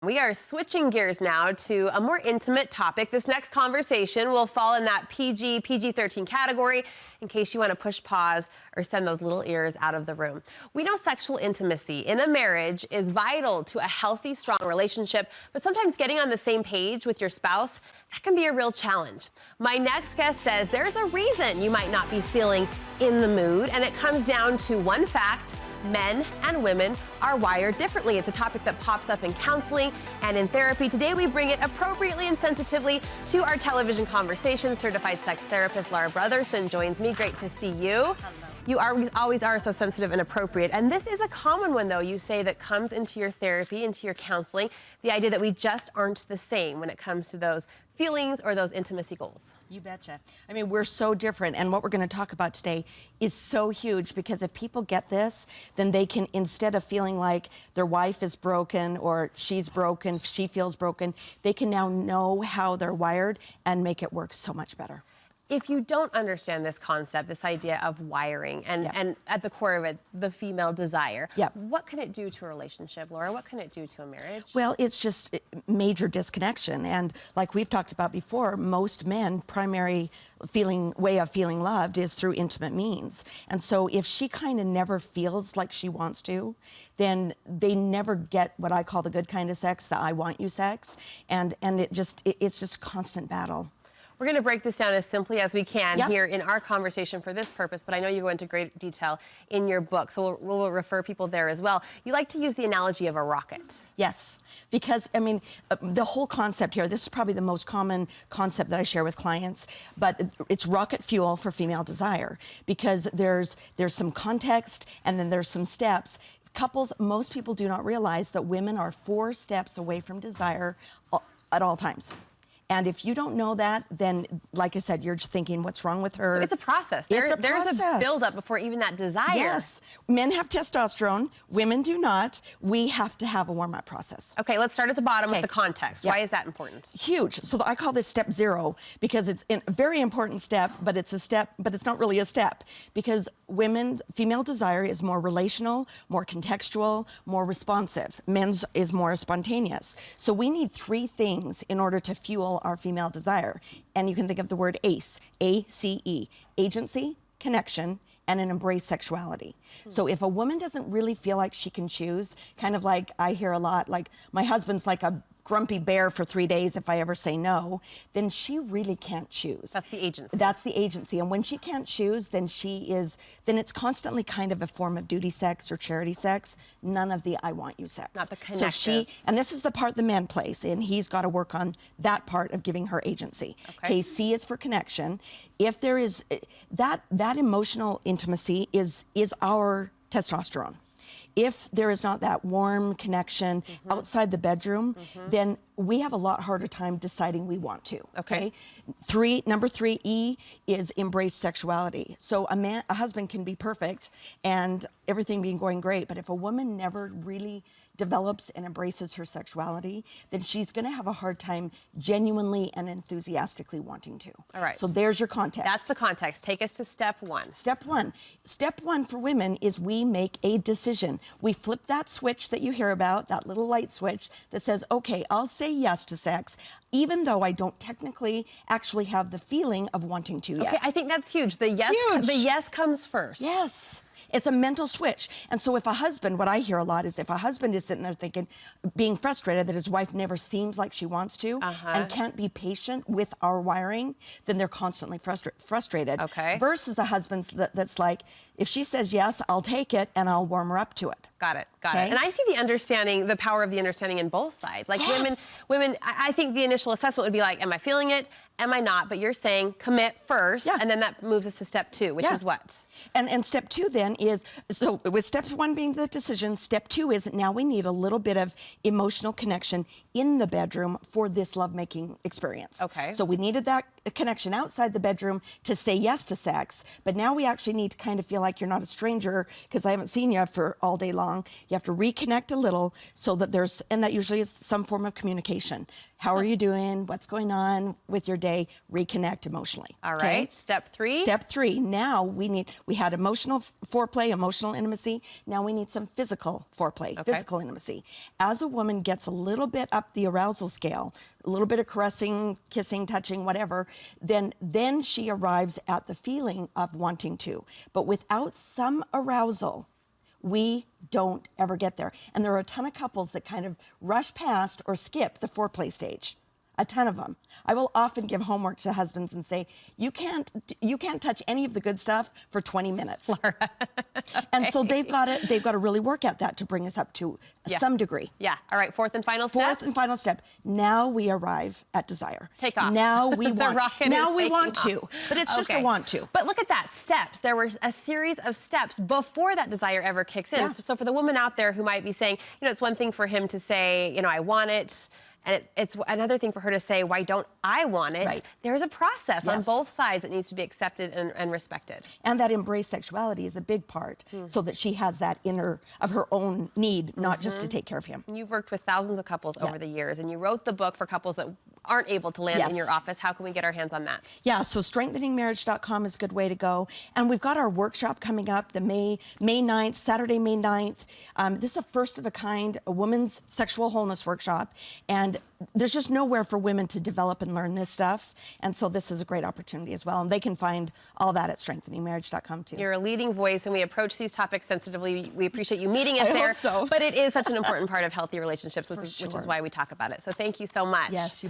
We are switching gears now to a more intimate topic. This next conversation will fall in that PG-13 category in case you want to push pause or send those little ears out of the room. We know sexual intimacy in a marriage is vital to a healthy, strong relationship, but sometimes getting on the same page with your spouse, that can be a real challenge. My next guest says there's a reason you might not be feeling in the mood, and it comes down to one fact: men and women are wired differently. It's a topic that pops up in counseling and in therapy. Today, we bring it appropriately and sensitively to our television conversation. Certified sex therapist Laura Brotherson joins me. Great to see you. Hello. You always are so sensitive and appropriate. And this is a common one, though, you say, that comes into your therapy, into your counseling, the idea that we just aren't the same when it comes to those feelings or those intimacy goals. You betcha. I mean, we're so different, and what we're going to talk about today is so huge, because if people get this, then they can, instead of feeling like their wife is broken or she's broken, she feels broken, they can now know how they're wired and make it work so much better. If you don't understand this concept, this idea of wiring, and at the core of it, the female desire, what can it do to a relationship, Laura? What can it do to a marriage? Well, it's just major disconnection. And like we've talked about before, most men, primary way of feeling loved is through intimate means. And so if she kind of never feels like she wants to, then they never get what I call the good kind of sex, the I want you sex. And it's just constant battle. We're going to break this down as simply as we can here in our conversation for this purpose, but I know you go into great detail in your book, so we'll refer people there as well. You like to use the analogy of a rocket. Yes, because, I mean, the whole concept here, this is probably the most common concept that I share with clients, but it's rocket fuel for female desire, because there's some context and then there's some steps. Couples, most people do not realize that women are 4 steps away from desire at all times. And if you don't know that, then, like I said, you're just thinking, what's wrong with her? So it's a process. There's a buildup before even that desire. Yes. Men have testosterone. Women do not. We have to have a warm-up process. Okay, let's start at the bottom with the context. Why is that important? Huge. So I call this step 0, because it's a very important step, but it's not really a step, because female desire is more relational, more contextual, more responsive. Men's is more spontaneous. So we need 3 things in order to fuel our female desire. And you can think of the word ACE, A-C-E, agency, connection, and an embrace sexuality. So if a woman doesn't really feel like she can choose, kind of like I hear a lot, like my husband's like a grumpy bear for 3 days if I ever say no, then she really can't choose. That's the agency. That's the agency. And when she can't choose, then it's constantly kind of a form of duty sex or charity sex, none of the I want you sex. Not the connective. So and this is the part the man plays, and he's got to work on that part of giving her agency. Okay, C is for connection. If there is, that emotional intimacy is our testosterone. If there is not that warm connection outside the bedroom, then we have a lot harder time deciding we want to. Okay. Number 3, E, is embrace sexuality. So a husband can be perfect and everything going great, but if a woman never really develops and embraces her sexuality, then she's going to have a hard time genuinely and enthusiastically wanting to. All right. So there's your context. That's the context. Take us to step 1. Step 1. Step 1 for women is we make a decision. We flip that switch that you hear about, that little light switch that says, okay, I'll say yes to sex, even though I don't technically actually have the feeling of wanting to yet. Okay, I think that's huge. The yes comes first. Yes. It's a mental switch. And so if a husband, what I hear a lot is if a husband is sitting there thinking, being frustrated that his wife never seems like she wants to and can't be patient with our wiring, then they're constantly frustrated. Okay. Versus a husband that's like, if she says yes, I'll take it and I'll warm her up to it. Got it. And I see the power of the understanding in both sides. Like women, I think the initial assessment would be like, am I feeling it? Am I not? But you're saying commit first, and then that moves us to step 2, which is what? And step 2 then is, so with step 1 being the decision, step 2 is now we need a little bit of emotional connection in the bedroom for this lovemaking experience. Okay. So we needed that connection outside the bedroom to say yes to sex, but now we actually need to kind of feel like like you're not a stranger because I haven't seen you for all day long. You have to reconnect a little so that and that usually is some form of communication. How are you doing? What's going on with your day? Reconnect emotionally. All right. Okay? Step 3. Step 3. Now we had emotional foreplay, emotional intimacy. Now we need some physical foreplay, physical intimacy. As a woman gets a little bit up the arousal scale, a little bit of caressing, kissing, touching, whatever, then she arrives at the feeling of wanting to. But without some arousal, we don't ever get there. And there are a ton of couples that kind of rush past or skip the foreplay stage. A ton of them. I will often give homework to husbands and say, you can't touch any of the good stuff for 20 minutes. Laura. Okay. And so they've got to really work at that to bring us up to some degree. Yeah. All right. Fourth and final step. Fourth and final step. Now we arrive at desire. Take off. Now we want. Now we want off. to. But it's just a want to. But look at that steps. There was a series of steps before that desire ever kicks in. Yeah. So for the woman out there who might be saying, it's one thing for him to say, I want it. And it's another thing for her to say, why don't I want it? Right. There's a process on both sides that needs to be accepted and respected. And that embrace sexuality is a big part, so that she has that inner of her own need, not just to take care of him. You've worked with thousands of couples over the years, and you wrote the book for couples that aren't able to land in your office. How can we get our hands on that? Yeah, so StrengtheningMarriage.com is a good way to go. And we've got our workshop coming up, the May 9th, Saturday, May 9th. This is a first of a kind, a women's sexual wholeness workshop. And there's just nowhere for women to develop and learn this stuff. And so this is a great opportunity as well. And they can find all that at StrengtheningMarriage.com too. You're a leading voice, and we approach these topics sensitively. We appreciate you meeting us there. Hope so. But it is such an important part of healthy relationships, which is why we talk about it. So thank you so much. Yes.